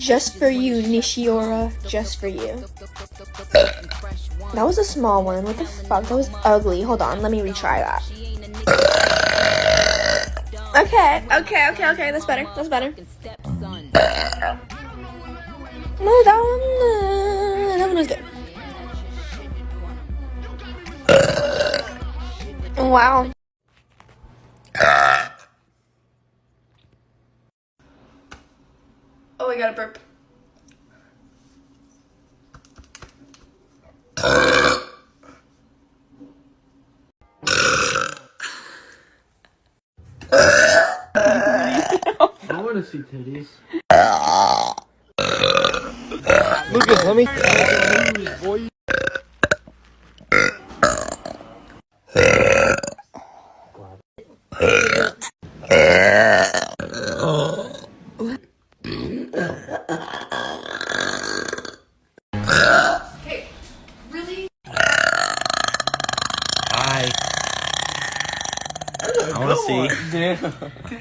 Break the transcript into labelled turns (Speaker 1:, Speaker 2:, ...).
Speaker 1: Just for you, Nishiora. Just for you. That was a small one. What the fuck? That was ugly. Hold on. Let me retry that. Okay. That's better. That's better. No, that one was good. Wow. Oh, I gotta burp.
Speaker 2: I want to see titties. Look at Tommy. Boy.
Speaker 1: Hey, really?
Speaker 3: I want to see.